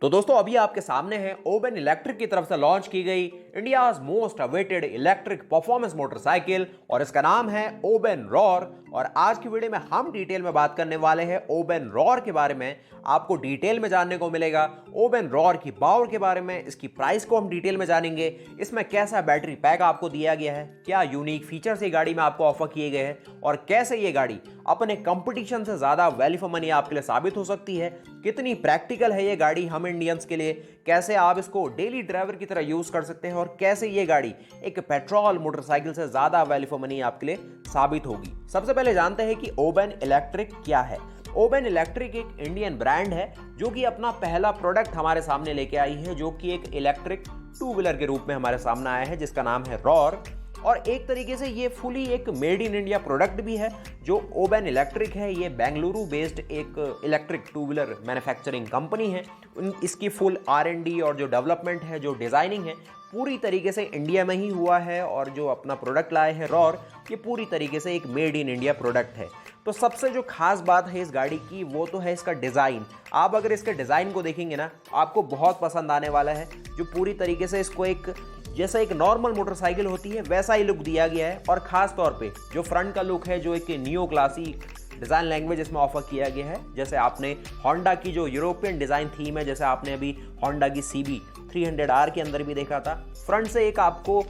तो दोस्तों अभी आपके सामने है ओबेन इलेक्ट्रिक की तरफ से लॉन्च की गई India's most awaited electric performance motorcycle और इसका नाम है ओबेन रॉर। और आज की वीडियो में हम डिटेल में बात करने वाले हैं ओबेन रॉर के बारे में। आपको डिटेल में जानने को मिलेगा ओबेन रॉर की पावर के बारे में, इसकी प्राइस को हम डिटेल में जानेंगे, इसमें कैसा बैटरी पैक आपको दिया गया है, क्या यूनिक फीचर्स ये गाड़ी में आपको ऑफर किए गए हैं और कैसे ये गाड़ी अपने कंपटीशन से ज्यादा वैल्यू फॉर मनी आपके लिए साबित हो सकती है, कितनी प्रैक्टिकल है ये गाड़ी हम इंडियंस के लिए, कैसे आप इसको डेली ड्राइवर की तरह यूज कर सकते हैं और कैसे ये गाड़ी एक पेट्रोल मोटरसाइकिल से ज्यादा वैल्यू फॉर मनी आपके लिए साबित होगी। सबसे पहले जानते हैं कि ओबेन इलेक्ट्रिक क्या है। ओबेन इलेक्ट्रिक एक इंडियन ब्रांड है जो कि अपना पहला प्रोडक्ट हमारे सामने लेके आई है, जो कि एक इलेक्ट्रिक टू व्हीलर के रूप में हमारे सामने आया है जिसका नाम है रॉर। और एक तरीके से ये फुली एक मेड इन इंडिया प्रोडक्ट भी है। जो ओबेन इलेक्ट्रिक है ये बेंगलुरु बेस्ड एक electric two wheeler manufacturing company है। इसकी फुल R&D और जो डेवलपमेंट है, जो डिज़ाइनिंग है, पूरी तरीके से इंडिया में ही हुआ है। और जो अपना प्रोडक्ट लाए हैं रॉर, ये पूरी तरीके से एक मेड इन इंडिया प्रोडक्ट है। तो सबसे जो खास बात है इस गाड़ी की वो तो है इसका डिज़ाइन। आप अगर इसके डिज़ाइन को देखेंगे ना, आपको बहुत पसंद आने वाला है। जो पूरी तरीके से इसको एक जैसा एक नॉर्मल मोटरसाइकिल होती है वैसा ही लुक दिया गया है। और ख़ास तौर पे जो फ्रंट का लुक है, जो एक नियो क्लासिक डिज़ाइन लैंग्वेज इसमें ऑफर किया गया है। जैसे आपने होंडा की जो यूरोपियन डिज़ाइन थीम है, जैसे आपने अभी होंडा की CB 300R के अंदर भी देखा था, फ्रंट से एक आपको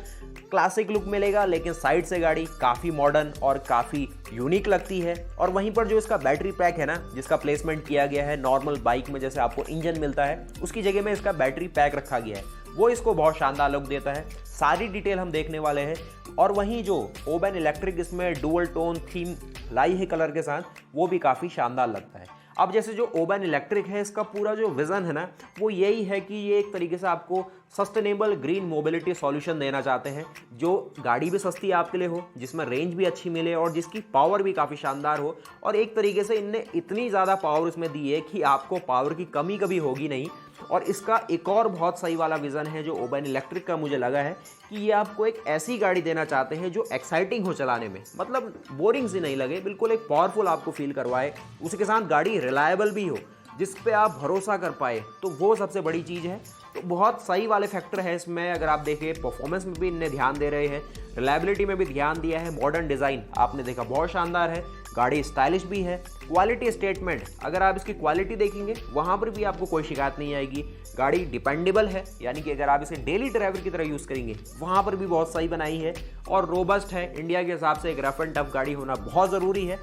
क्लासिक लुक मिलेगा, लेकिन साइड से गाड़ी काफ़ी मॉडर्न और काफ़ी यूनिक लगती है। और वहीं पर जो इसका बैटरी पैक है ना, जिसका प्लेसमेंट किया गया है नॉर्मल बाइक में जैसे आपको इंजन मिलता है, उसकी जगह में इसका बैटरी पैक रखा गया है, वो इसको बहुत शानदार लुक देता है। सारी डिटेल हम देखने वाले हैं। और वहीं जो ओबेन इलेक्ट्रिक इसमें डुअल टोन थीम लाई है कलर के साथ, वो भी काफ़ी शानदार लगता है। अब जैसे जो ओबेन इलेक्ट्रिक है, इसका पूरा जो विज़न है ना, वो यही है कि ये एक तरीके से आपको सस्टेनेबल ग्रीन मोबिलिटी सॉल्यूशन देना चाहते हैं, जो गाड़ी भी सस्ती आपके लिए हो, जिसमें रेंज भी अच्छी मिले और जिसकी पावर भी काफ़ी शानदार हो। और एक तरीके से इनने इतनी ज़्यादा पावर इसमें दी है कि आपको पावर की कमी कभी होगी नहीं। और इसका एक और बहुत सही वाला विज़न है जो ओबेन इलेक्ट्रिक का मुझे लगा है कि ये आपको एक ऐसी गाड़ी देना चाहते हैं जो एक्साइटिंग हो चलाने में, मतलब बोरिंग सी नहीं लगे, बिल्कुल एक पावरफुल आपको फील करवाए, उसके साथ गाड़ी रिलायबल भी हो, जिस पे आप भरोसा कर पाए, तो वो सबसे बड़ी चीज़ है। तो बहुत सही वाले फैक्टर है इसमें। अगर आप देखें परफॉर्मेंस में भी इन्हें ध्यान दे रहे हैं, रिलायबिलिटी में भी ध्यान दिया है, मॉडर्न डिज़ाइन आपने देखा बहुत शानदार है, गाड़ी स्टाइलिश भी है। क्वालिटी स्टेटमेंट, अगर आप इसकी क्वालिटी देखेंगे वहाँ पर भी आपको कोई शिकायत नहीं आएगी। गाड़ी डिपेंडेबल है, यानी कि अगर आप इसे डेली ड्राइवर की तरह यूज़ करेंगे वहाँ पर भी बहुत सही बनाई है। और रोबस्ट है, इंडिया के हिसाब से एक रफ एंड टफ गाड़ी होना बहुत ज़रूरी है।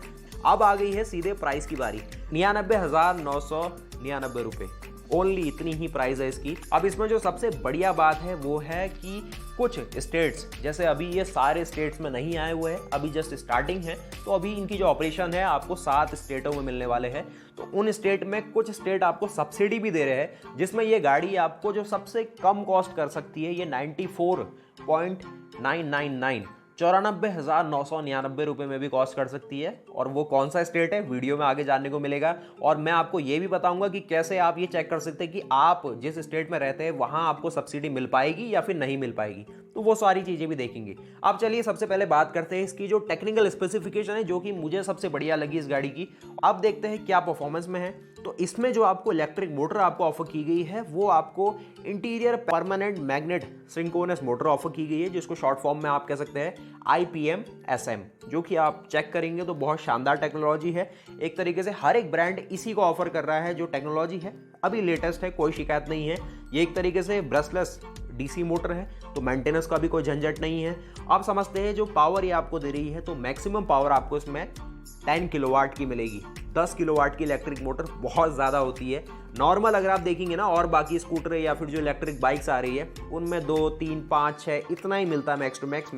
अब आ गई है सीधे प्राइस की बारी। 99,999 रुपये, ओनली इतनी ही प्राइस है इसकी। अब इसमें जो सबसे बढ़िया बात है वो है कि कुछ स्टेट्स, जैसे अभी ये सारे स्टेट्स में नहीं आए हुए हैं, अभी जस्ट स्टार्टिंग है, तो अभी इनकी जो ऑपरेशन है आपको 7 स्टेटों में मिलने वाले हैं। तो उन स्टेट में कुछ स्टेट आपको सब्सिडी भी दे रहे हैं, जिसमें ये गाड़ी आपको जो सबसे कम कॉस्ट कर सकती है, ये 94.999 94,999 रुपये में भी कॉस्ट कर सकती है। और वो कौन सा स्टेट है वीडियो में आगे जानने को मिलेगा। और मैं आपको ये भी बताऊंगा कि कैसे आप ये चेक कर सकते हैं कि आप जिस स्टेट में रहते हैं वहाँ आपको सब्सिडी मिल पाएगी या फिर नहीं मिल पाएगी, तो वो सारी चीज़ें भी देखेंगे। अब चलिए सबसे पहले बात करते हैं इसकी जो टेक्निकल स्पेसिफिकेशन है, जो कि मुझे सबसे बढ़िया लगी इस गाड़ी की। अब देखते हैं क्या परफॉर्मेंस में है। तो इसमें जो आपको इलेक्ट्रिक मोटर आपको ऑफर की गई है, वो आपको interior permanent magnet synchronous motor offer की गई है, जिसको शॉर्ट फॉर्म में आप कह सकते हैं IPM-SM, जो कि आप चेक करेंगे तो बहुत शानदार टेक्नोलॉजी है। एक तरीके से हर एक ब्रांड इसी को ऑफर कर रहा है। जो टेक्नोलॉजी है अभी लेटेस्ट है, कोई शिकायत नहीं है। ये एक तरीके से ब्रशलेस DC मोटर है, तो मेंटेनेंस का भी कोई झंझट नहीं है। आप समझते हैं जो पावर ये आपको दे रही है, तो मैक्सिमम पावर आपको इसमें 10 किलोवाट की मिलेगी। 10 किलोवाट की इलेक्ट्रिक मोटर बहुत ज़्यादा होती है। नॉर्मल अगर आप देखेंगे ना, और बाकी स्कूटर या फिर जो इलेक्ट्रिक बाइक्स आ रही है उनमें 2, 3, 5, 6 इतना ही मिलता है मैक्स टू मैक्स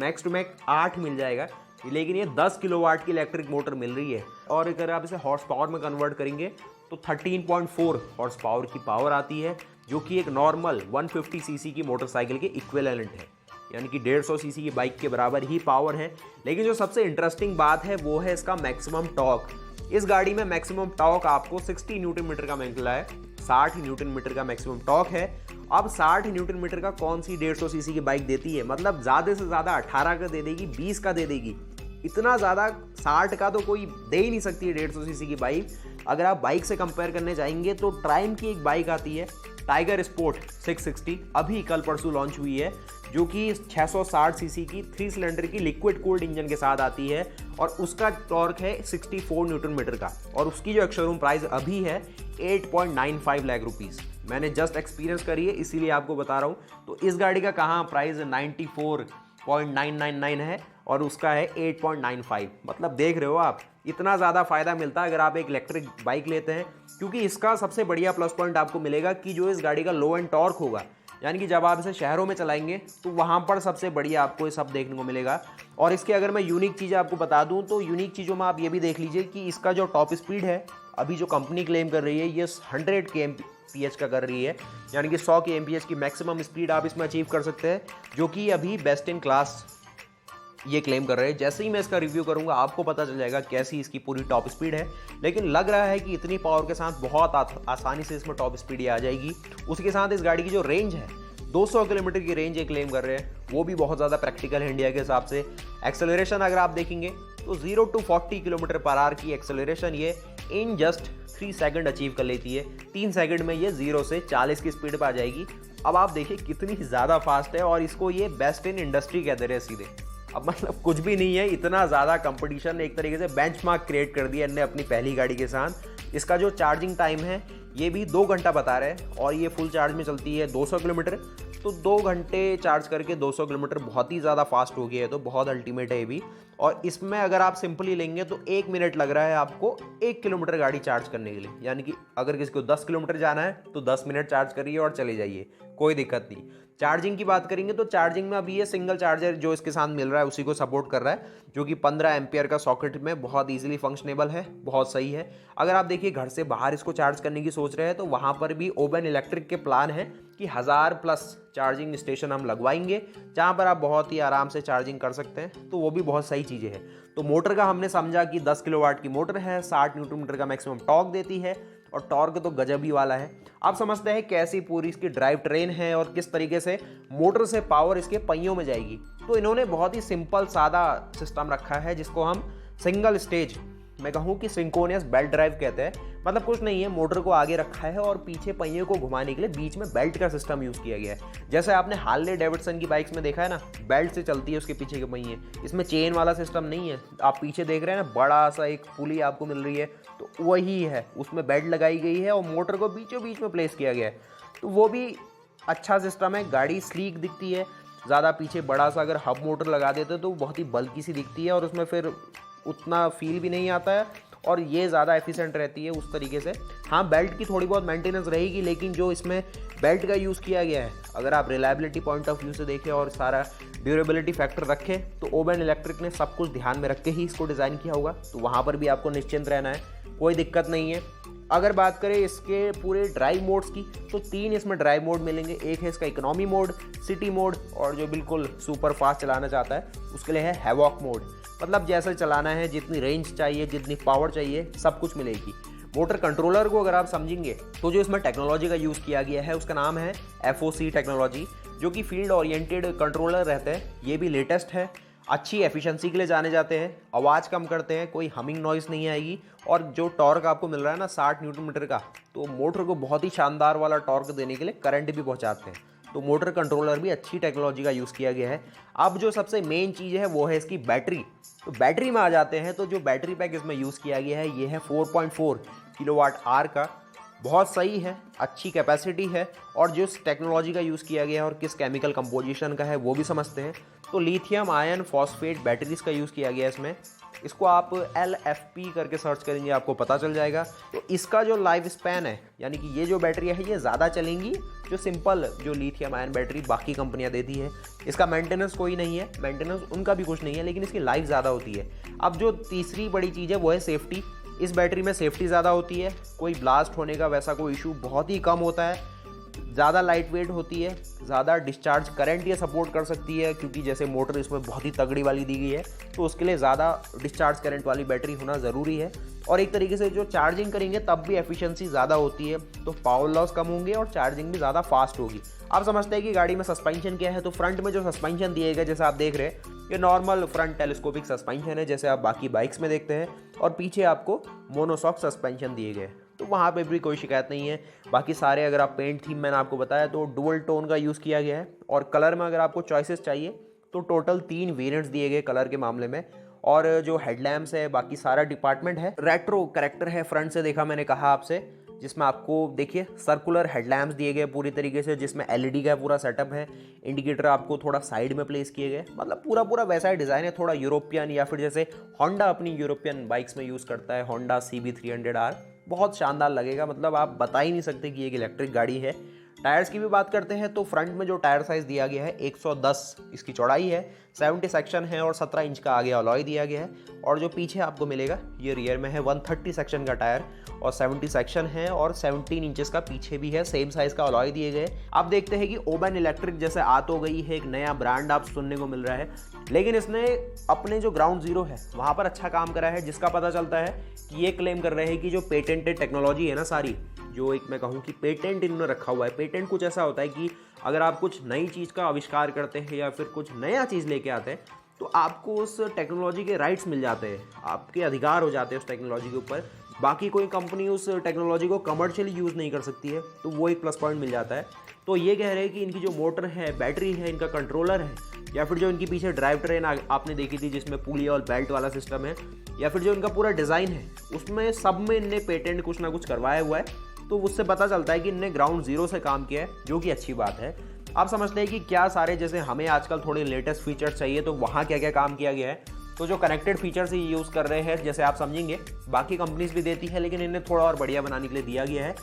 8 मिल जाएगा, लेकिन ये 10 किलोवाट की इलेक्ट्रिक मोटर मिल रही है। और अगर आप इसे हॉर्स पावर में कन्वर्ट करेंगे तो 13.4 हॉर्स पावर की पावर आती है, जो कि एक नॉर्मल 150 सीसी की मोटरसाइकिल के इक्विवेलेंट है, यानी कि 150 सीसी की बाइक के बराबर ही पावर है। लेकिन जो सबसे इंटरेस्टिंग बात है वो है इसका मैक्सिमम टॉर्क। इस गाड़ी में मैक्सिमम टॉर्क आपको 60 न्यूटन मीटर का मिला है, 60 न्यूटन मीटर का मैक्सिमम टॉर्क है। अब 60 न्यूटन मीटर का कौन सी 150 सीसी की बाइक देती है, मतलब ज़्यादा से ज़्यादा 18 का दे देगी, 20 का दे देगी। इतना ज़्यादा 60 का तो कोई दे ही नहीं सकती है 150 सीसी की बाइक। अगर आप बाइक से कंपेयर करने जाएंगे तो ट्राइम की एक बाइक आती है टाइगर स्पोर्ट 660 अभी कल परसों लॉन्च हुई है, जो कि 660 सीसी की 3 सिलेंडर की लिक्विड कूल्ड इंजन के साथ आती है और उसका टॉर्क है 64 न्यूटन मीटर का, और उसकी जो शोरूम प्राइस अभी है 8.95 लाख रुपीस। मैंने जस्ट एक्सपीरियंस करी है इसीलिए आपको बता रहा हूँ। तो इस गाड़ी का कहाँ प्राइस 94.999 है और उसका है 8.95। मतलब देख रहे हो आप, इतना ज़्यादा फायदा मिलता है अगर आप एक इलेक्ट्रिक बाइक लेते हैं, क्योंकि इसका सबसे बढ़िया प्लस पॉइंट आपको मिलेगा कि जो इस गाड़ी का लो एंड टॉर्क होगा, यानी कि जब आप इसे शहरों में चलाएंगे तो वहाँ पर सबसे बढ़िया आपको ये सब देखने को मिलेगा। और इसके अगर मैं यूनिक चीज़ें आपको बता दूँ तो यूनिक चीज़ों में आप ये भी देख लीजिए कि इसका जो टॉप स्पीड है अभी जो कंपनी क्लेम कर रही है ये 100 kmph का कर रही है, यानी कि 100 kmph की मैक्सिमम स्पीड आप इसमें अचीव कर सकते हैं, जो कि अभी बेस्ट इन क्लास ये क्लेम कर रहे हैं। जैसे ही मैं इसका रिव्यू करूंगा आपको पता चल जाएगा कैसी इसकी पूरी टॉप स्पीड है, लेकिन लग रहा है कि इतनी पावर के साथ बहुत आसानी से इसमें टॉप स्पीड ये आ जाएगी। उसके साथ इस गाड़ी की जो रेंज है 200 किलोमीटर की रेंज ये क्लेम कर रहे हैं, वो भी बहुत ज़्यादा प्रैक्टिकल है इंडिया के हिसाब से। एक्सेलरेशन अगर आप देखेंगे तो 0 to 40 किलोमीटर पर आवर की एक्सेलरेशन ये इन जस्ट 3 सेकंड अचीव कर लेती है। 3 सेकंड में ये 0 से 40 की स्पीड पर आ जाएगी। अब आप देखिए कितनी ज़्यादा फास्ट है, और इसको ये बेस्ट इन इंडस्ट्री कह दे रहे हैं सीधे। अब मतलब कुछ भी नहीं है, इतना ज़्यादा कंपटीशन, एक तरीके से बेंचमार्क क्रिएट कर दिया इन्होंने अपनी पहली गाड़ी के साथ। इसका जो चार्जिंग टाइम है ये भी 2 घंटा बता रहे हैं, और ये फुल चार्ज में चलती है 200 किलोमीटर। तो 2 घंटे चार्ज करके 200 किलोमीटर बहुत ही ज़्यादा फास्ट हो गया है, तो बहुत अल्टीमेट है ये भी। और इसमें अगर आप सिंपली लेंगे तो 1 मिनट लग रहा है आपको 1 किलोमीटर गाड़ी चार्ज करने के लिए, यानी कि अगर किसी को 10 किलोमीटर जाना है तो 10 मिनट चार्ज करिए और चले जाइए, कोई दिक्कत नहीं। चार्जिंग की बात करेंगे तो चार्जिंग में अभी ये सिंगल चार्जर जो इसके साथ मिल रहा है उसी को सपोर्ट कर रहा है, जो कि 15 एम्पियर का सॉकेट में बहुत इजीली फंक्शनेबल है, बहुत सही है। अगर आप देखिए घर से बाहर इसको चार्ज करने की सोच रहे हैं तो वहाँ पर भी ओबेन इलेक्ट्रिक के प्लान है कि 1000+ चार्जिंग स्टेशन हम लगवाएंगे, जहाँ पर आप बहुत ही आराम से चार्जिंग कर सकते हैं, तो वो भी बहुत सही चीज़ें हैं। तो मोटर का हमने समझा कि 10 किलोवाट की मोटर है, 60 न्यूटन मीटर का मैक्सिमम टॉर्क देती है, और टॉर्क तो गजब ही वाला है। आप समझते हैं कैसी पूरी इसकी ड्राइव ट्रेन है और किस तरीके से मोटर से पावर इसके पहियों में जाएगी। तो इन्होंने बहुत ही सिंपल सादा सिस्टम रखा है, जिसको हम सिंगल स्टेज, मैं कहूँ कि सिंक्रोनियस बेल्ट ड्राइव कहते हैं। मतलब कुछ नहीं है, मोटर को आगे रखा है और पीछे पहियों को घुमाने के लिए बीच में बेल्ट का सिस्टम यूज़ किया गया है। जैसे आपने हार्ले डेविडसन की बाइक्स में देखा है ना, बेल्ट से चलती है उसके पीछे के पहिए, इसमें चेन वाला सिस्टम नहीं है। आप पीछे देख रहे हैं ना, बड़ा सा एक पुली आपको मिल रही है, तो वही है, उसमें बेल्ट लगाई गई है और मोटर को बीचों बीच में प्लेस किया गया है। तो वो भी अच्छा सिस्टम है, गाड़ी स्लीक दिखती है। ज़्यादा पीछे बड़ा सा अगर हब मोटर लगा देते तो बहुत ही बल्कि सी दिखती है और उसमें फिर उतना फील भी नहीं आता है, और ये ज़्यादा एफिशिएंट रहती है उस तरीके से। हाँ, बेल्ट की थोड़ी बहुत मेंटेनेंस रहेगी, लेकिन जो इसमें बेल्ट का यूज़ किया गया है, अगर आप रिलायबिलिटी पॉइंट ऑफ व्यू से देखें और सारा ड्यूरेबिलिटी फैक्टर रखें, तो ओबेन इलेक्ट्रिक ने सब कुछ ध्यान में रख के ही इसको डिज़ाइन किया होगा। तो वहाँ पर भी आपको निश्चिंत रहना है, कोई दिक्कत नहीं है। अगर बात करें इसके पूरे ड्राइव मोड्स की, तो 3 इसमें ड्राइव मोड मिलेंगे। एक है इसका इकोनॉमी मोड, सिटी मोड, और जो बिल्कुल सुपर फास्ट चलाना चाहता है उसके लिए है हैवॉक मोड। मतलब जैसे चलाना है, जितनी रेंज चाहिए, जितनी पावर चाहिए, सब कुछ मिलेगी। मोटर कंट्रोलर को अगर आप समझेंगे तो जो इसमें टेक्नोलॉजी का यूज़ किया गया है उसका नाम है FOC टेक्नोलॉजी, जो कि फील्ड ओरिएंटेड कंट्रोलर रहते हैं। ये भी लेटेस्ट है, अच्छी एफिशिएंसी के लिए जाने जाते हैं, आवाज़ कम करते हैं, कोई हमिंग नॉइज़ नहीं आएगी, और जो टॉर्क आपको मिल रहा है ना 60 न्यूटन मीटर का, तो मोटर को बहुत ही शानदार वाला टॉर्क देने के लिए करंट भी पहुंचाते हैं। तो मोटर कंट्रोलर भी अच्छी टेक्नोलॉजी का यूज़ किया गया है। अब जो सबसे मेन चीज़ है वो है इसकी बैटरी। तो बैटरी में आ जाते हैं, तो जो बैटरी पैक इसमें यूज़ किया गया है ये है 4.4 किलोवाट आवर का, बहुत सही है, अच्छी कैपेसिटी है। और जिस टेक्नोलॉजी का यूज़ किया गया है और किस केमिकल कंपोजिशन का है वो भी समझते हैं। तो लिथियम आयन फॉस्फेट बैटरीज का यूज़ किया गया है इसमें। इसको आप LFP करके सर्च करेंगे, आपको पता चल जाएगा। तो इसका जो लाइफ स्पैन है, यानी कि ये जो बैटरी है ये ज़्यादा चलेंगी जो सिंपल जो लिथियम आयन बैटरी बाकी कंपनियां देती है। इसका मेंटेनेंस कोई नहीं है, मेंटेनेंस उनका भी कुछ नहीं है, लेकिन इसकी लाइफ ज़्यादा होती है। अब जो तीसरी बड़ी चीज़ है वो है सेफ्टी। इस बैटरी में सेफ्टी ज़्यादा होती है, कोई ब्लास्ट होने का वैसा कोई इशू बहुत ही कम होता है, ज़्यादा लाइट वेट होती है, ज़्यादा डिस्चार्ज करंट ये सपोर्ट कर सकती है, क्योंकि जैसे मोटर इसमें बहुत ही तगड़ी वाली दी गई है, तो उसके लिए ज़्यादा डिस्चार्ज करंट वाली बैटरी होना ज़रूरी है। और एक तरीके से जो चार्जिंग करेंगे तब भी एफिशिएंसी ज़्यादा होती है, तो पावर लॉस कम होंगे और चार्जिंग भी ज़्यादा फास्ट होगी। आप समझते हैं कि गाड़ी में सस्पेंशन क्या है, तो फ्रंट में जो सस्पेंशन दिए गए जैसे आप देख रहे हैं, ये नॉर्मल फ्रंट टेलीस्कोपिक सस्पेंशन है जैसे आप बाकी बाइक्स में देखते हैं, और पीछे आपको मोनोशॉक सस्पेंशन दिए गए। तो तो वहाँ पे भी कोई शिकायत नहीं है। बाकी सारे अगर आप पेंट थीम मैंने आपको बताया तो डुअल टोन का यूज़ किया गया है, और कलर में अगर आपको चॉइसेस चाहिए तो टोटल 3 वेरिएंट्स दिए गए कलर के मामले में। और जो हेडलैम्प्स है, बाकी सारा डिपार्टमेंट है, रेट्रो कैरेक्टर है फ्रंट से देखा मैंने कहा आपसे, जिसमें आपको देखिए सर्कुलर हेडलैम्प्स दिए गए पूरी तरीके से, जिसमें एलईडी का पूरा सेटअप है। इंडिकेटर आपको थोड़ा साइड में प्लेस किए गए, मतलब पूरा वैसा ही डिज़ाइन है, थोड़ा यूरोपियन, या फिर जैसे होंडा अपनी यूरोपियन बाइक्स में यूज़ करता है, होंडा CB300R। बहुत शानदार लगेगा, मतलब आप बता ही नहीं सकते कि एक इलेक्ट्रिक गाड़ी है। टायर्स की भी बात करते हैं तो फ्रंट में जो टायर साइज़ दिया गया है 110 इसकी चौड़ाई है, 70 सेक्शन है और 17 इंच का आगे अलॉय दिया गया है। और जो पीछे आपको मिलेगा ये रियर में है 130 सेक्शन का टायर और 70 सेक्शन है और 17 इंचेस का पीछे भी है, सेम साइज़ का अलॉय दिए गए। आप देखते हैं कि ओबेन इलेक्ट्रिक जैसे आ तो गई है, एक नया ब्रांड आप सुनने को मिल रहा है, लेकिन इसने अपने जो ग्राउंड जीरो है वहाँ पर अच्छा काम करा है, जिसका पता चलता है कि ये क्लेम कर रहे हैं कि जो पेटेंटेड टेक्नोलॉजी है ना सारी, जो एक मैं कहूँ कि पेटेंट इन्होंने रखा हुआ है। पेटेंट कुछ ऐसा होता है कि अगर आप कुछ नई चीज़ का आविष्कार करते हैं या फिर कुछ नया चीज़ लेके आते हैं तो आपको उस टेक्नोलॉजी के राइट्स मिल जाते हैं, आपके अधिकार हो जाते हैं उस टेक्नोलॉजी के ऊपर। बाकी कोई कंपनी उस टेक्नोलॉजी को कमर्शियली यूज़ नहीं कर सकती है, तो वो एक प्लस पॉइंट मिल जाता है। तो ये कह रहे हैं कि इनकी जो मोटर है, बैटरी है, इनका कंट्रोलर है, या फिर जो इनकी पीछे ड्राइव ट्रेन आपने देखी थी जिसमें पुली और बेल्ट वाला सिस्टम है, या फिर जो इनका पूरा डिज़ाइन है, उसमें सब में इनने पेटेंट कुछ ना कुछ करवाया हुआ है। तो उससे पता चलता है कि इनने ग्राउंड जीरो से काम किया है, जो कि अच्छी बात है। आप समझते हैं कि क्या सारे, जैसे हमें आजकल थोड़े लेटेस्ट फीचर्स चाहिए तो वहाँ क्या क्या काम किया गया है। तो जो कनेक्टेड फीचर्स ही यूज़ कर रहे हैं, जैसे आप समझेंगे बाकी कंपनीज भी देती है, लेकिन इन्हें थोड़ा और बढ़िया बनाने के लिए दिया गया है।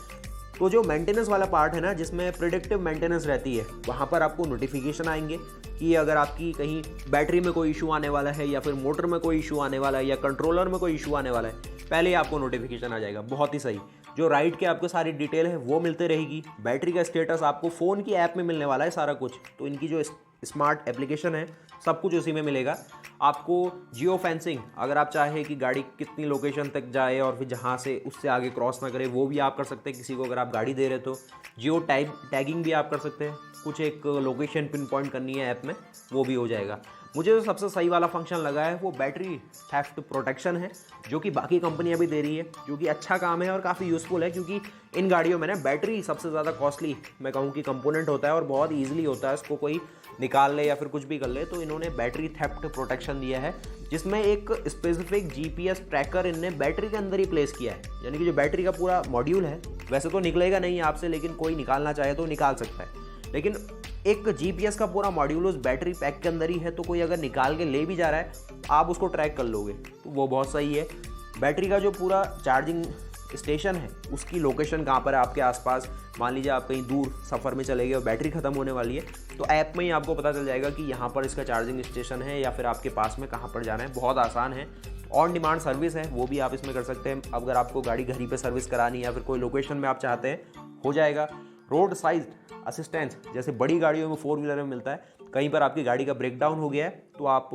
तो जो मेंटेनेंस वाला पार्ट है ना, जिसमें प्रिडिक्टिव मेंटेनेंस रहती है, वहाँ पर आपको नोटिफिकेशन आएंगे कि अगर आपकी कहीं बैटरी में कोई इशू आने वाला है, या फिर मोटर में कोई इशू आने वाला है, या कंट्रोलर में कोई इशू आने वाला है, पहले ही आपको नोटिफिकेशन आ जाएगा। बहुत ही सही। जो राइड के आपको सारी डिटेल है वो मिलते रहेगी। बैटरी का स्टेटस आपको फ़ोन की ऐप में मिलने वाला है सारा कुछ। तो इनकी जो स्मार्ट एप्लीकेशन है सब कुछ उसी में मिलेगा। आपको जियो फेंसिंग, अगर आप चाहे कि गाड़ी कितनी लोकेशन तक जाए और फिर जहाँ से उससे आगे क्रॉस ना करे, वो भी आप कर सकते हैं। किसी को अगर आप गाड़ी दे रहे तो जियो टैगिंग भी आप कर सकते हैं। कुछ एक लोकेशन पिन पॉइंट करनी है ऐप में, वो भी हो जाएगा। मुझे जो सबसे सही वाला फंक्शन लगा है वो बैटरी थेफ्ट प्रोटेक्शन है, जो कि बाकी कंपनियां भी दे रही है, जो कि अच्छा काम है और काफ़ी यूज़फुल है, क्योंकि इन गाड़ियों में ना बैटरी सबसे ज़्यादा कॉस्टली मैं कहूँ कि कंपोनेंट होता है और बहुत ईजिली होता है, इसको कोई निकाल ले या फिर कुछ भी कर ले। तो इन्होंने बैटरी थेफ्ट प्रोटेक्शन दिया है, जिसमें एक स्पेसिफिक GPS ट्रैकर इनने बैटरी के अंदर ही प्लेस किया है। यानी कि जो बैटरी का पूरा मॉड्यूल है, वैसे तो निकलेगा नहीं आपसे, लेकिन कोई निकालना चाहे तो निकाल सकता है, लेकिन एक GPS का पूरा मॉड्यूल उस बैटरी पैक के अंदर ही है, तो कोई अगर निकाल के ले भी जा रहा है आप उसको ट्रैक कर लोगे, तो वो बहुत सही है। बैटरी का जो पूरा चार्जिंग स्टेशन है उसकी लोकेशन कहाँ पर है आपके आसपास, मान लीजिए आप कहीं दूर सफ़र में चले गए और बैटरी ख़त्म होने वाली है, तो ऐप में ही आपको पता चल जाएगा कि यहाँ पर इसका चार्जिंग स्टेशन है, या फिर आपके पास में कहाँ पर जाना है। बहुत आसान है। ऑन डिमांड सर्विस है, वो भी आप इसमें कर सकते हैं। अगर आपको गाड़ी घर ही पे सर्विस करानी है या फिर कोई लोकेशन में आप चाहते हैं, हो जाएगा। रोड साइज असिस्टेंस, जैसे बड़ी गाड़ियों में 4 व्हीलर में मिलता है, कहीं पर आपकी गाड़ी का ब्रेकडाउन हो गया है तो आप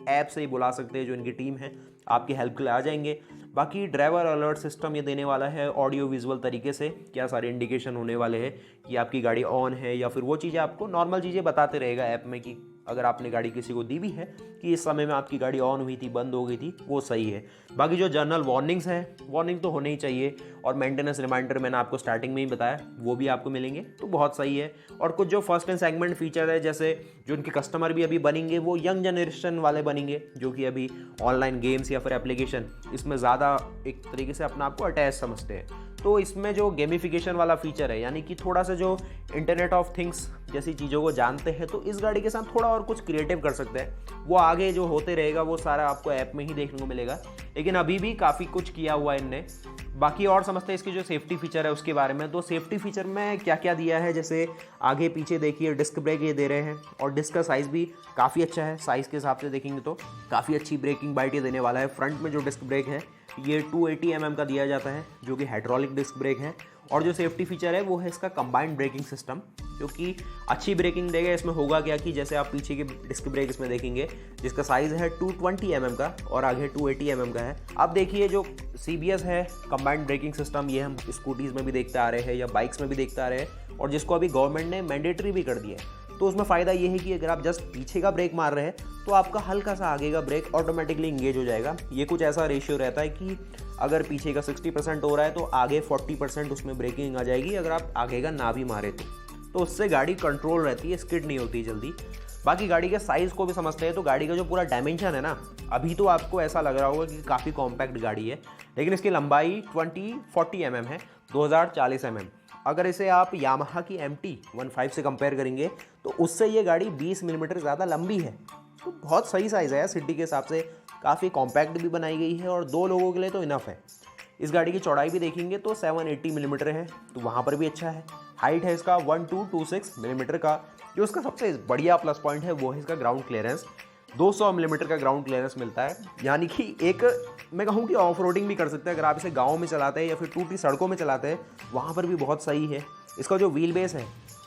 ऐप से ही बुला सकते हैं, जो इनकी टीम है आपकी हेल्प के लिए आ जाएंगे। बाकी ड्राइवर अलर्ट सिस्टम ये देने वाला है ऑडियो विजुअल तरीके से, क्या सारे इंडिकेशन होने वाले हैं कि आपकी गाड़ी ऑन है, या फिर वो चीज़ें आपको नॉर्मल चीज़ें बताते रहेगा ऐप में, कि अगर आपने गाड़ी किसी को दी भी है कि इस समय में आपकी गाड़ी ऑन हुई थी, बंद हो गई थी, वो सही है। बाकी जो जनरल वार्निंग्स है, वार्निंग तो होने ही चाहिए, और मेंटेनेंस रिमाइंडर मैंने आपको स्टार्टिंग में ही बताया, वो भी आपको मिलेंगे, तो बहुत सही है। और कुछ जो फर्स्ट एंड सेगमेंट फीचर है, जैसे जो उनके कस्टमर भी अभी बनेंगे वो यंग जनरेशन वाले बनेंगे, जो कि अभी ऑनलाइन गेम्स या फिर एप्लीकेशन इसमें ज़्यादा एक तरीके से अपना आपको अटैच समझते हैं। तो इसमें जो गेमिफिकेशन वाला फीचर है, यानी कि थोड़ा सा जो इंटरनेट ऑफ थिंग्स जैसी चीज़ों को जानते हैं, तो इस गाड़ी के साथ थोड़ा और कुछ क्रिएटिव कर सकते हैं। वो आगे जो होते रहेगा वो सारा आपको ऐप में ही देखने को मिलेगा, लेकिन अभी भी काफ़ी कुछ किया हुआ है इनने। बाकी और समझते हैं इसकी जो सेफ्टी फीचर है उसके बारे में। तो सेफ्टी फीचर में क्या क्या दिया है, जैसे आगे पीछे देखिए डिस्क ब्रेक ये दे रहे हैं, और डिस्क का साइज़ भी काफ़ी अच्छा है। साइज़ के हिसाब से देखेंगे तो काफ़ी अच्छी ब्रेकिंग बाइट ये देने वाला है। फ्रंट में जो डिस्क ब्रेक है ये 280 mm का दिया जाता है, जो कि हाइड्रोलिक डिस्क ब्रेक है। और जो सेफ्टी फीचर है वो है इसका कंबाइंड ब्रेकिंग सिस्टम, जो कि अच्छी ब्रेकिंग देगा। इसमें होगा क्या कि जैसे आप पीछे की डिस्क ब्रेक इसमें देखेंगे, जिसका साइज़ है 220 mm का और आगे 280 mm का है। अब देखिए जो CBS है कंबाइंड ब्रेकिंग सिस्टम, ये हम स्कूटीज़ में भी देखते आ रहे हैं या बाइक्स में भी देखते आ रहे हैं, और जिसको अभी गवर्नमेंट ने मैंडेटरी भी कर दिया है। तो उसमें फ़ायदा ये है कि अगर आप जस्ट पीछे का ब्रेक मार रहे हैं तो आपका हल्का सा आगे का ब्रेक ऑटोमेटिकली इंगेज हो जाएगा। ये कुछ ऐसा रेशियो रहता है कि अगर पीछे का 60% हो रहा है तो आगे 40% उसमें ब्रेकिंग आ जाएगी, अगर आप आगे का ना भी मारे तो उससे गाड़ी कंट्रोल रहती है, स्किड नहीं होती जल्दी। बाकी गाड़ी के साइज़ को भी समझते हैं तो गाड़ी का जो पूरा डायमेंशन है ना, अभी तो आपको ऐसा लग रहा होगा कि काफ़ी कॉम्पैक्ट गाड़ी है, लेकिन इसकी लंबाई 2040 mm है, 2040 mm। अगर इसे आप यामाहा की MT-15 से कंपेयर करेंगे तो उससे ये गाड़ी 20 मिलीमीटर ज़्यादा लंबी है। तो बहुत सही साइज़ है यार, सिटी के हिसाब से काफ़ी कॉम्पैक्ट भी बनाई गई है और 2 लोगों के लिए तो इनफ है। इस गाड़ी की चौड़ाई भी देखेंगे तो 780 मिलीमीटर है, तो वहाँ पर भी अच्छा है। हाइट है इसका 1226 मिलीमीटर का। जो इसका सबसे बढ़िया प्लस पॉइंट है वो है इसका ग्राउंड क्लियरेंस। 200 मिलीमीटर का ग्राउंड क्लियरेंस मिलता है, यानी कि एक मैं कहूँ कि ऑफ रोडिंग भी कर सकते हैं। अगर आप इसे गाँव में चलाते हैं या फिर टूटी सड़कों में चलाते हैं, वहाँ पर भी बहुत सही है। इसका जो व्हील बेस है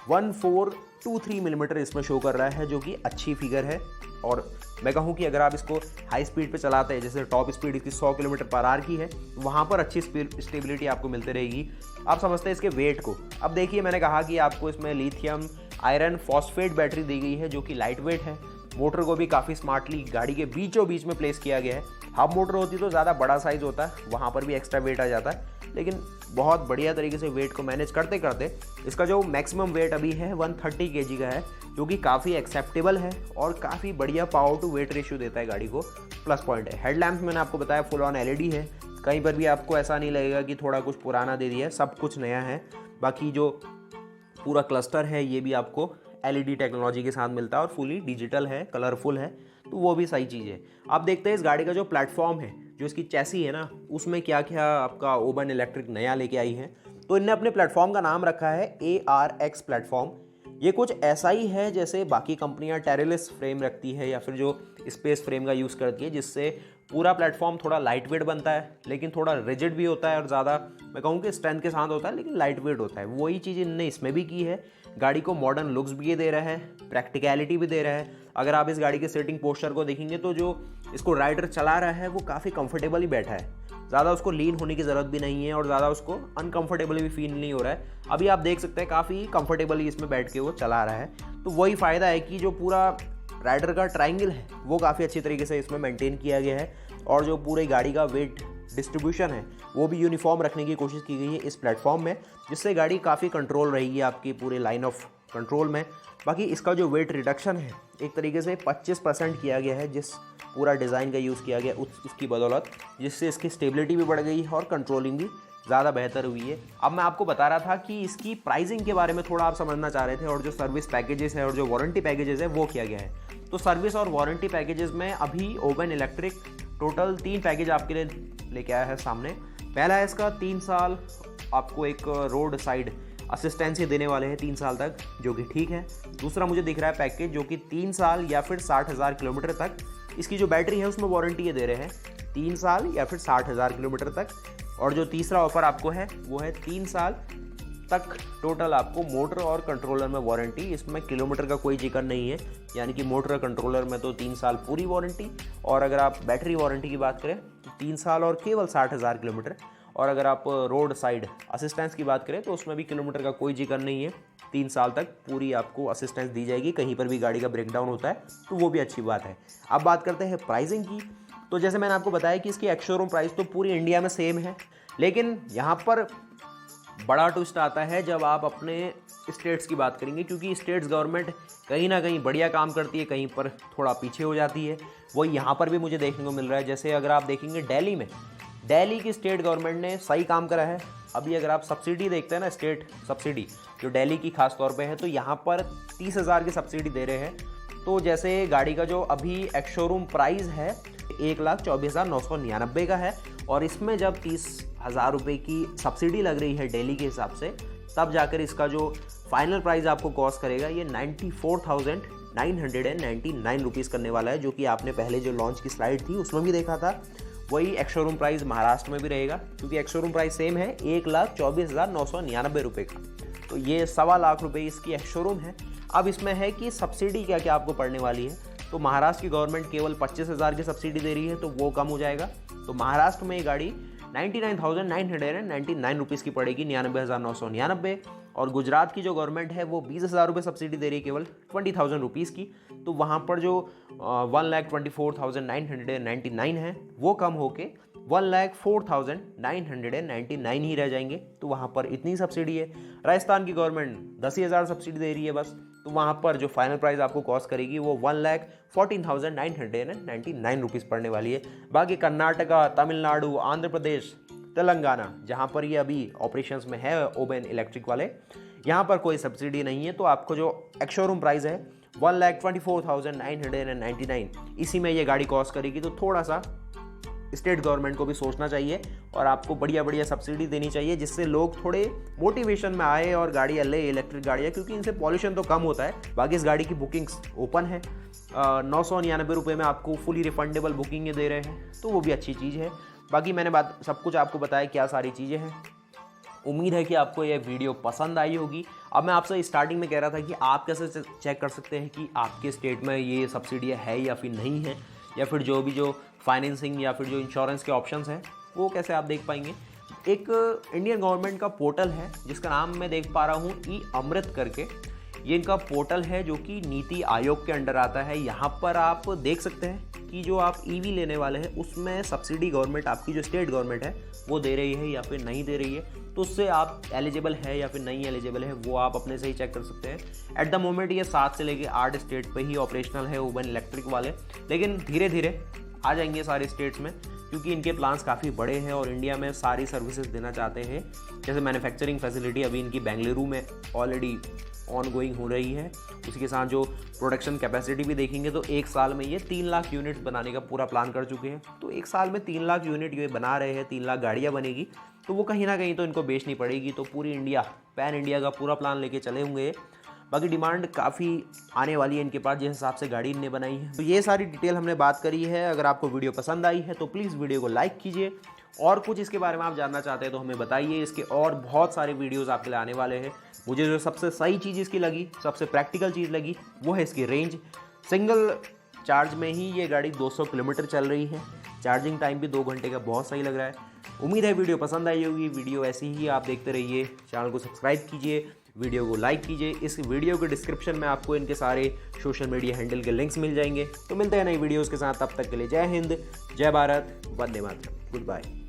1423 मिलीमीटर इसमें शो कर रहा है, जो कि अच्छी फिगर है। और मैं कहूँ कि अगर आप इसको हाई स्पीड पे चलाते हैं, जैसे टॉप स्पीड इसकी 100 किलोमीटर पर आवर की है, वहाँ पर अच्छी स्टेबिलिटी आपको मिलती रहेगी। आप समझते हैं इसके वेट को। अब देखिए, मैंने कहा कि आपको इसमें लिथियम आयरन फॉस्फेट बैटरी दी गई है, जो कि लाइट वेट है। मोटर को भी काफ़ी स्मार्टली गाड़ी के बीचों बीच में प्लेस किया गया है। हब मोटर होती तो ज़्यादा बड़ा साइज़ होता है, वहाँ पर भी एक्स्ट्रा वेट आ जाता है, लेकिन बहुत बढ़िया तरीके से वेट को मैनेज करते करते इसका जो मैक्सिमम वेट अभी है 130 kg का है, जो कि काफ़ी एक्सेप्टेबल है और काफ़ी बढ़िया पावर टू वेट रेशियो देता है गाड़ी को। प्लस पॉइंट है हेडलैम्प्स, मैंने आपको बताया फुल ऑन LED है। कहीं पर भी आपको ऐसा नहीं लगेगा कि थोड़ा कुछ पुराना दे दिया है, सब कुछ नया है। बाकी जो पूरा क्लस्टर है ये भी आपको LED टेक्नोलॉजी के साथ मिलता है और फुली डिजिटल है, कलरफुल है, तो वो भी सही चीज़ है। आप देखते हैं इस गाड़ी का जो प्लेटफॉर्म है, जो इसकी चैसी है ना, उसमें क्या क्या आपका ओबन इलेक्ट्रिक नया लेके आई है। तो इनने अपने प्लेटफॉर्म का नाम रखा है ARX प्लेटफॉर्म। ये कुछ ऐसा ही है जैसे बाकी कंपनियां टेरेलिस फ्रेम रखती है या फिर जो स्पेस फ्रेम का यूज़ करती है, जिससे पूरा प्लेटफॉर्म थोड़ा लाइट वेट बनता है, लेकिन थोड़ा रिजिड भी होता है और ज़्यादा मैं कहूँ कि स्ट्रेंथ के साथ होता है, लेकिन लाइट वेट होता है। वही चीज़ इनने इसमें भी की है। गाड़ी को मॉडर्न लुक्स भी दे रहा है, प्रैक्टिकलिटी भी दे रहा है। अगर आप इस गाड़ी के सीटिंग पोस्चर को देखेंगे तो जो इसको राइडर चला रहा है वो काफ़ी कंफर्टेबली बैठा है, ज़्यादा उसको लीन होने की ज़रूरत भी नहीं है और ज़्यादा उसको अनकंफर्टेबल भी फील नहीं हो रहा है। अभी आप देख सकते हैं काफ़ी कंफर्टेबली इसमें बैठ के वो चला रहा है। तो वही फ़ायदा है कि जो पूरा राइडर का ट्रायंगल है वो काफ़ी अच्छी तरीके से इसमें मेंटेन किया गया है और जो पूरी गाड़ी का वेट डिस्ट्रीब्यूशन है वो भी यूनिफॉर्म रखने की कोशिश की गई है इस प्लेटफॉर्म में, जिससे गाड़ी काफ़ी कंट्रोल रहेगी आपकी पूरे लाइन ऑफ कंट्रोल में। बाकी इसका जो वेट रिडक्शन है एक तरीके से 25% किया गया है, जिस पूरा डिज़ाइन का यूज़ किया गया उसकी बदौलत, जिससे इसकी स्टेबिलिटी भी बढ़ गई है और कंट्रोलिंग भी ज़्यादा बेहतर हुई है। अब मैं आपको बता रहा था कि इसकी प्राइसिंग के बारे में थोड़ा आप समझना चाह रहे थे और जो सर्विस पैकेजेस है और जो वारंटी पैकेजेस है वो किया गया है। तो सर्विस और वारंटी पैकेजेस में अभी ओबन इलेक्ट्रिक टोटल 3 पैकेज आपके लिए लेके आया है सामने। पहला है इसका 3 साल आपको एक रोड साइड असिस्टेंसी देने वाले हैं 3 साल तक, जो कि ठीक है। दूसरा मुझे दिख रहा है पैकेज जो कि 3 साल या फिर 60,000 किलोमीटर तक इसकी जो बैटरी है उसमें वारंटी ये दे रहे हैं, 3 साल या फिर 60,000 किलोमीटर तक। और जो तीसरा ऑफर आपको है वो है 3 साल तक टोटल आपको मोटर और कंट्रोलर में वारंटी। इसमें किलोमीटर का कोई जिक्र नहीं है, यानी कि मोटर और कंट्रोलर में तो 3 साल पूरी वारंटी, और अगर आप बैटरी वारंटी की बात करें तो 3 साल और केवल 60,000 किलोमीटर। और अगर आप रोड साइड असिस्टेंस की बात करें तो उसमें भी किलोमीटर का कोई जिक्र नहीं है, 3 साल तक पूरी आपको असिस्टेंस दी जाएगी। कहीं पर भी गाड़ी का ब्रेकडाउन होता है तो वो भी अच्छी बात है। अब बात करते हैं प्राइसिंग की। तो जैसे मैंने आपको बताया कि इसकी एक्स शोरूम प्राइस तो पूरी इंडिया में सेम है, लेकिन यहाँ पर बड़ा ट्विस्ट आता है जब आप अपने स्टेट्स की बात करेंगे, क्योंकि स्टेट्स गवर्नमेंट कहीं ना कहीं बढ़िया काम करती है, कहीं पर थोड़ा पीछे हो जाती है। वही यहाँ पर भी मुझे देखने को मिल रहा है। जैसे अगर आप देखेंगे दिल्ली में, दिल्ली की स्टेट गवर्नमेंट ने सही काम करा है। अभी अगर आप सब्सिडी देखते हैं ना, स्टेट सब्सिडी जो दिल्ली की खास तौर पे है, तो यहाँ पर 30,000 की सब्सिडी दे रहे हैं। तो जैसे गाड़ी का जो अभी एक्स शोरूम प्राइस है 1,24,999 का है, और इसमें जब 30,000 रुपये की सब्सिडी लग रही है दिल्ली के हिसाब से, तब जाकर इसका जो फाइनल प्राइस आपको कॉस्ट करेगा ये 94,999 रुपीज़ करने वाला है, जो कि आपने पहले जो लॉन्च की स्लाइड थी उसमें भी देखा था। वही एक्स शोरूम प्राइस महाराष्ट्र में भी रहेगा, क्योंकि एक्स शोरूम प्राइस सेम है 1,24,999 रुपये का। तो ये 1.25 लाख रुपये इसकी एक्स शोरूम है। अब इसमें है कि सब्सिडी क्या क्या आपको पड़ने वाली है। तो महाराष्ट्र की गवर्नमेंट केवल 25,000 की सब्सिडी दे रही है, तो वो कम हो जाएगा। तो महाराष्ट्र में ये गाड़ी 99,999 रुपीज़ की पड़ेगी, 99,999। और गुजरात की जो गवर्नमेंट है वो 20,000 रुपये सब्सिडी दे रही है, केवल 20,000 रुपीज़ की। तो वहाँ पर जो 1,24,999 है वो कम होके 1,04,999 ही रह जाएंगे। तो वहाँ पर इतनी सब्सिडी है। राजस्थान की गवर्नमेंट 10,000 सब्सिडी दे रही है बस, तो वहाँ पर जो फाइनल प्राइस आपको कॉस्ट करेगी वो 1,14,999 रुपीज़ पड़ने वाली है। बाकी कर्नाटका, तमिलनाडु, आंध्र प्रदेश, तेलंगाना, जहाँ पर ये अभी ऑपरेशंस में है ओबेन इलेक्ट्रिक वाले, यहाँ पर कोई सब्सिडी नहीं है। तो आपको जो एक्स-शोरूम प्राइस है 1,24,999, इसी में ये गाड़ी कॉस्ट करेगी। तो थोड़ा सा स्टेट गवर्नमेंट को भी सोचना चाहिए और आपको बढ़िया बढ़िया सब्सिडी देनी चाहिए, जिससे लोग थोड़े मोटिवेशन में आए और गाड़ी ले इलेक्ट्रिक गाड़ियाँ, क्योंकि इनसे पॉल्यूशन तो कम होता है। बाकी इस गाड़ी की बुकिंग्स ओपन है, 999 रुपये में आपको फुली रिफंडेबल बुकिंग दे रहे हैं, तो वो भी अच्छी चीज़ है। बाकी मैंने सब कुछ आपको बताया क्या सारी चीज़ें हैं। उम्मीद है कि आपको ये वीडियो पसंद आई होगी। अब मैं आपसे स्टार्टिंग में कह रहा था कि आप कैसे चेक कर सकते हैं कि आपके स्टेट में ये सब्सिडी है या फिर नहीं है, या फिर जो फाइनेंसिंग या फिर जो इंश्योरेंस के ऑप्शंस हैं वो कैसे आप देख पाएंगे। एक इंडियन गवर्नमेंट का पोर्टल है जिसका नाम मैं देख पा रहा हूँ ई-अमृत करके। ये इनका पोर्टल है जो कि नीति आयोग के अंडर आता है। यहाँ पर आप देख सकते हैं कि जो आप ईवी लेने वाले हैं उसमें सब्सिडी गवर्नमेंट, आपकी जो स्टेट गवर्नमेंट है वो दे रही है या फिर नहीं दे रही है, तो उससे आप एलिजिबल है या फिर नहीं एलिजिबल है वो आप अपने से ही चेक कर सकते हैं। एट द मोमेंट ये 7 से लेके 8 स्टेट पे ही ऑपरेशनल है ओबेन इलेक्ट्रिक वाले, लेकिन धीरे धीरे आ जाएंगे सारे स्टेट्स में, क्योंकि इनके प्लान्स काफ़ी बड़े हैं और इंडिया में सारी सर्विसेज देना चाहते हैं। जैसे मैन्युफैक्चरिंग फैसिलिटी अभी इनकी बेंगलुरु में ऑलरेडी ऑन गोइंग हो रही है। उसी के साथ जो प्रोडक्शन कैपेसिटी भी देखेंगे तो एक साल में ये 3 लाख यूनिट्स बनाने का पूरा प्लान कर चुके हैं। तो एक साल में 3 लाख यूनिट ये बना रहे हैं, 3 लाख गाड़ियाँ बनेगी, तो वो कहीं ना कहीं तो इनको बेचनी पड़ेगी। तो पूरी इंडिया, पैन इंडिया का पूरा प्लान लेके चले होंगे। बाकी डिमांड काफ़ी आने वाली है इनके पास, जिस हिसाब से गाड़ी इनने बनाई है। तो ये सारी डिटेल हमने बात करी है। अगर आपको वीडियो पसंद आई है तो प्लीज़ वीडियो को लाइक कीजिए, और कुछ इसके बारे में आप जानना चाहते हैं तो हमें बताइए। इसके और बहुत सारे वीडियोस आपके लिए आने वाले हैं। मुझे जो सबसे सही चीज़ इसकी लगी, सबसे प्रैक्टिकल चीज़ लगी, वो है इसकी रेंज। सिंगल चार्ज में ही ये गाड़ी 200 किलोमीटर चल रही है। चार्जिंग टाइम भी 2 घंटे का बहुत सही लग रहा है। उम्मीद है वीडियो पसंद आई होगी। वीडियो ऐसी ही आप देखते रहिए। चैनल को सब्सक्राइब कीजिए, वीडियो को लाइक कीजिए। इस वीडियो के डिस्क्रिप्शन में आपको इनके सारे सोशल मीडिया हैंडल के लिंक्स मिल जाएंगे। तो मिलते हैं नई वीडियोज़ के साथ, तब तक के लिए जय हिंद, जय भारत, वंदे मातरम, गुड बाय।